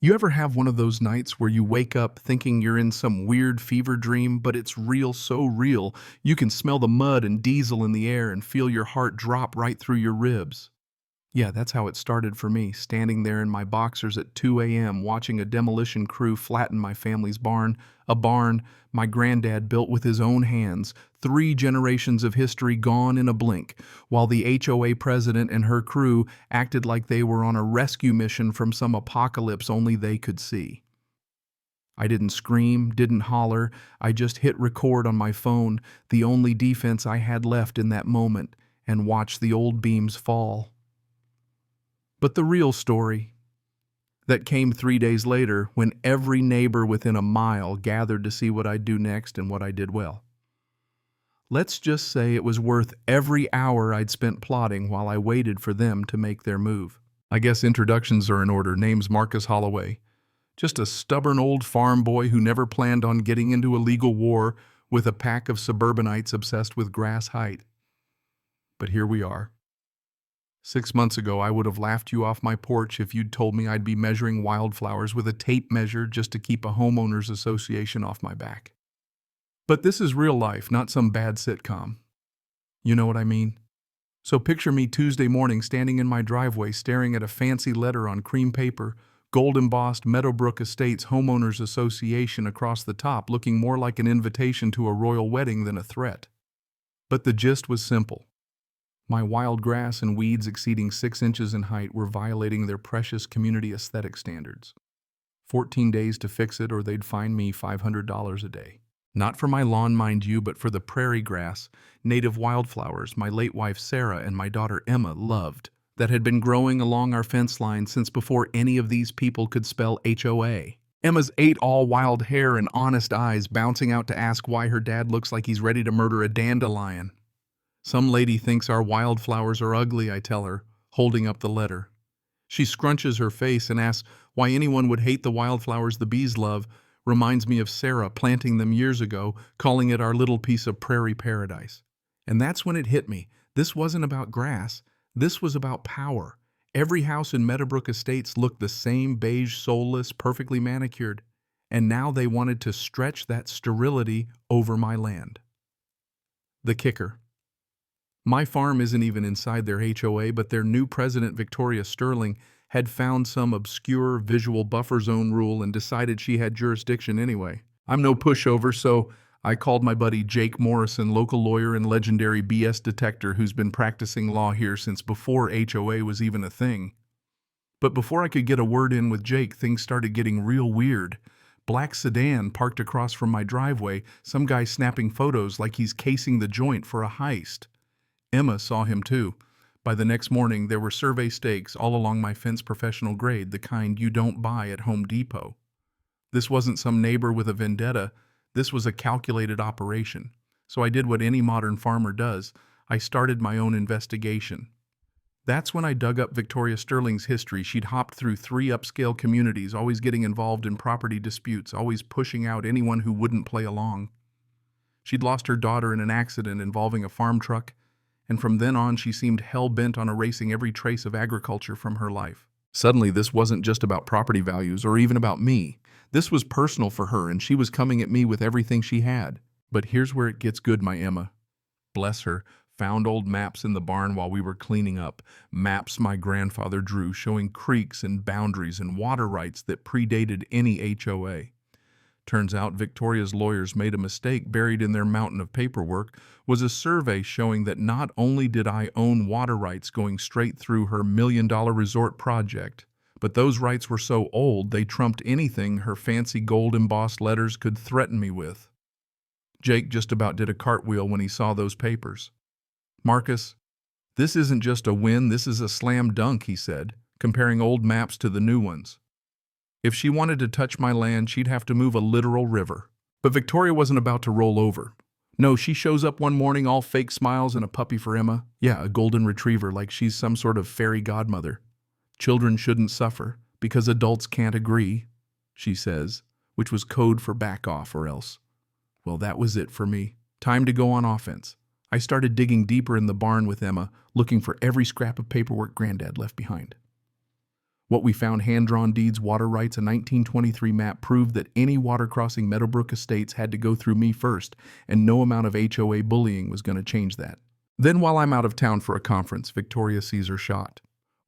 You ever have one of those nights where you wake up thinking you're in some weird fever dream, but it's real, so real, you can smell the mud and diesel in the air and feel your heart drop right through your ribs? Yeah, that's how it started for me, standing there in my boxers at 2 a.m. watching a demolition crew flatten my family's barn, a barn my granddad built with his own hands, 3 generations of history gone in a blink, while the HOA president and her crew acted like they were on a rescue mission from some apocalypse only they could see. I didn't scream, didn't holler, I just hit record on my phone, the only defense I had left in that moment, and watched the old beams fall. But the real story, that came 3 days later when every neighbor within a mile gathered to see what I'd do next and what I did well. Let's just say it was worth every hour I'd spent plotting while I waited for them to make their move. I guess introductions are in order. Name's Marcus Holloway. Just a stubborn old farm boy who never planned on getting into a legal war with a pack of suburbanites obsessed with grass height. But here we are. 6 months ago, I would have laughed you off my porch if you'd told me I'd be measuring wildflowers with a tape measure just to keep a homeowners association off my back. But this is real life, not some bad sitcom. You know what I mean? So picture me Tuesday morning standing in my driveway staring at a fancy letter on cream paper, gold-embossed Meadowbrook Estates Homeowners Association across the top, looking more like an invitation to a royal wedding than a threat. But the gist was simple. My wild grass and weeds exceeding 6 inches in height were violating their precious community aesthetic standards. 14 days to fix it or they'd fine me $500 a day. Not for my lawn, mind you, but for the prairie grass, native wildflowers my late wife Sarah and my daughter Emma loved, that had been growing along our fence line since before any of these people could spell HOA. Emma's 8 all-wild hair and honest eyes bouncing out to ask why her dad looks like he's ready to murder a dandelion. Some lady thinks our wildflowers are ugly, I tell her, holding up the letter. She scrunches her face and asks why anyone would hate the wildflowers the bees love, reminds me of Sarah planting them years ago, calling it our little piece of prairie paradise. And that's when it hit me. This wasn't about grass. This was about power. Every house in Meadowbrook Estates looked the same, beige, soulless, perfectly manicured. And now they wanted to stretch that sterility over my land. The kicker. My farm isn't even inside their HOA, but their new president, Victoria Sterling, had found some obscure visual buffer zone rule and decided she had jurisdiction anyway. I'm no pushover, so I called my buddy Jake Morrison, local lawyer and legendary BS detector who's been practicing law here since before HOA was even a thing. But before I could get a word in with Jake, things started getting real weird. Black sedan parked across from my driveway, some guy snapping photos like he's casing the joint for a heist. Emma saw him too. By the next morning, there were survey stakes all along my fence professional grade, the kind you don't buy at Home Depot. This wasn't some neighbor with a vendetta. This was a calculated operation. So I did what any modern farmer does. I started my own investigation. That's when I dug up Victoria Sterling's history. She'd hopped through 3 upscale communities, always getting involved in property disputes, always pushing out anyone who wouldn't play along. She'd lost her daughter in an accident involving a farm truck, and from then on she seemed hell-bent on erasing every trace of agriculture from her life. Suddenly, this wasn't just about property values or even about me. This was personal for her, and she was coming at me with everything she had. But here's where it gets good, my Emma. Bless her, found old maps in the barn while we were cleaning up. Maps my grandfather drew showing creeks and boundaries and water rights that predated any HOA. Turns out Victoria's lawyers made a mistake. Buried in their mountain of paperwork was a survey showing that not only did I own water rights going straight through her $1 million resort project, but those rights were so old they trumped anything her fancy gold-embossed letters could threaten me with. Jake just about did a cartwheel when he saw those papers. "Marcus, this isn't just a win, this is a slam dunk," he said, comparing old maps to the new ones. If she wanted to touch my land, she'd have to move a literal river. But Victoria wasn't about to roll over. No, she shows up one morning all fake smiles and a puppy for Emma. Yeah, a golden retriever, like she's some sort of fairy godmother. "Children shouldn't suffer because adults can't agree," she says, which was code for back off or else. Well, that was it for me. Time to go on offense. I started digging deeper in the barn with Emma, looking for every scrap of paperwork Granddad left behind. What we found, hand-drawn deeds, water rights, a 1923 map, proved that any water crossing Meadowbrook estates had to go through me first, and no amount of HOA bullying was going to change that. Then while I'm out of town for a conference, Victoria sees her shot.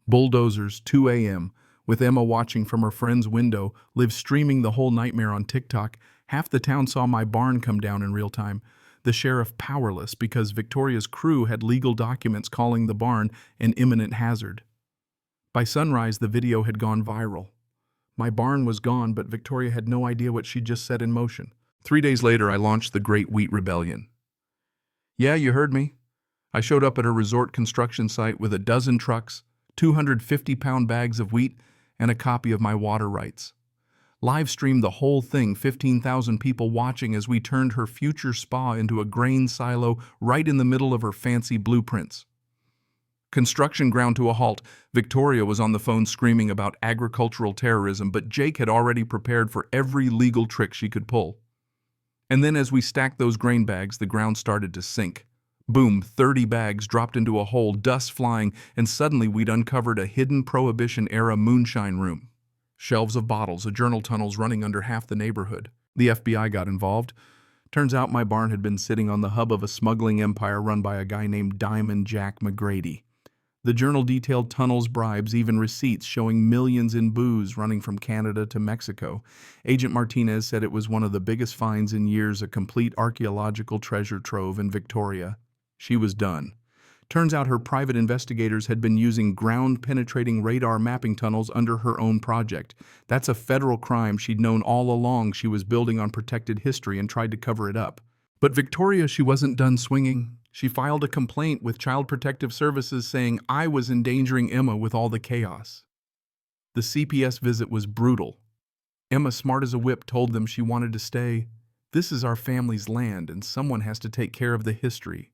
Bulldozers, 2 a.m., with Emma watching from her friend's window, live streaming the whole nightmare on TikTok. Half the town saw my barn come down in real time. The sheriff powerless because Victoria's crew had legal documents calling the barn an imminent hazard. By sunrise, the video had gone viral. My barn was gone, but Victoria had no idea what she'd just set in motion. 3 days later, I launched the Great Wheat Rebellion. Yeah, you heard me. I showed up at her resort construction site with a dozen trucks, 250-pound bags of wheat, and a copy of my water rights. Live streamed the whole thing, 15,000 people watching as we turned her future spa into a grain silo right in the middle of her fancy blueprints. Construction ground to a halt. Victoria was on the phone screaming about agricultural terrorism, but Jake had already prepared for every legal trick she could pull. And then as we stacked those grain bags, the ground started to sink. Boom, 30 bags dropped into a hole, dust flying, and suddenly we'd uncovered a hidden Prohibition-era moonshine room. Shelves of bottles, journal tunnels running under half the neighborhood. The FBI got involved. Turns out my barn had been sitting on the hub of a smuggling empire run by a guy named Diamond Jack McGrady. The journal detailed tunnels, bribes, even receipts showing millions in booze running from Canada to Mexico. Agent Martinez said it was one of the biggest finds in years, a complete archaeological treasure trove in Victoria. She was done. Turns out her private investigators had been using ground-penetrating radar mapping tunnels under her own project. That's a federal crime she'd known all along. She was building on protected history and tried to cover it up. But Victoria, she wasn't done swinging. She filed a complaint with Child Protective Services saying I was endangering Emma with all the chaos. The CPS visit was brutal. Emma, smart as a whip, told them she wanted to stay. This is our family's land and someone has to take care of the history.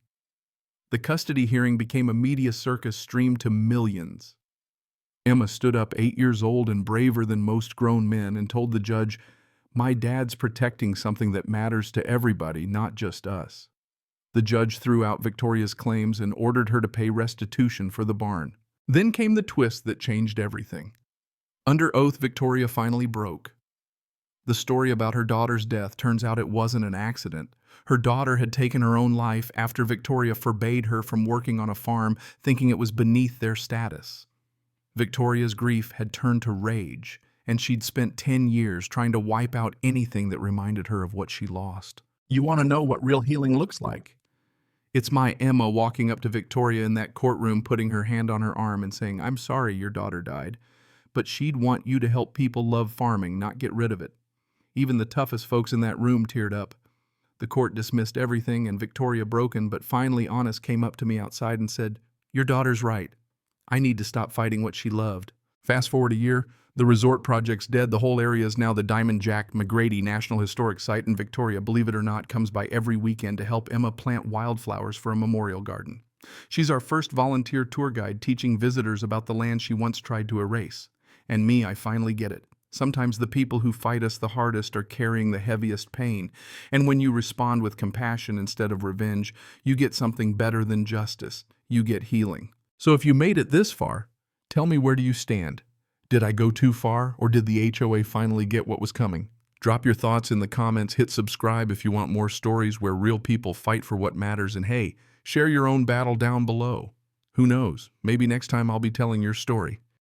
The custody hearing became a media circus streamed to millions. Emma stood up, 8 years old and braver than most grown men, and told the judge, "My dad's protecting something that matters to everybody, not just us." The judge threw out Victoria's claims and ordered her to pay restitution for the barn. Then came the twist that changed everything. Under oath, Victoria finally broke. The story about her daughter's death, turns out it wasn't an accident. Her daughter had taken her own life after Victoria forbade her from working on a farm, thinking it was beneath their status. Victoria's grief had turned to rage, and she'd spent 10 years trying to wipe out anything that reminded her of what she lost. You want to know what real healing looks like? It's my Emma walking up to Victoria in that courtroom, putting her hand on her arm and saying, "I'm sorry your daughter died, but she'd want you to help people love farming, not get rid of it." Even the toughest folks in that room teared up. The court dismissed everything, and Victoria, broken but finally honest, came up to me outside and said, "Your daughter's right. I need to stop fighting what she loved." Fast forward a year, the resort project's dead. The whole area is now the Diamond Jack McGrady National Historic Site, and Victoria, believe it or not, comes by every weekend to help Emma plant wildflowers for a memorial garden. She's our first volunteer tour guide, teaching visitors about the land she once tried to erase. And me, I finally get it. Sometimes the people who fight us the hardest are carrying the heaviest pain. And when you respond with compassion instead of revenge, you get something better than justice. You get healing. So if you made it this far, tell me, where do you stand? Did I go too far, or did the HOA finally get what was coming? Drop your thoughts in the comments, hit subscribe if you want more stories where real people fight for what matters, and hey, share your own battle down below. Who knows, maybe next time I'll be telling your story.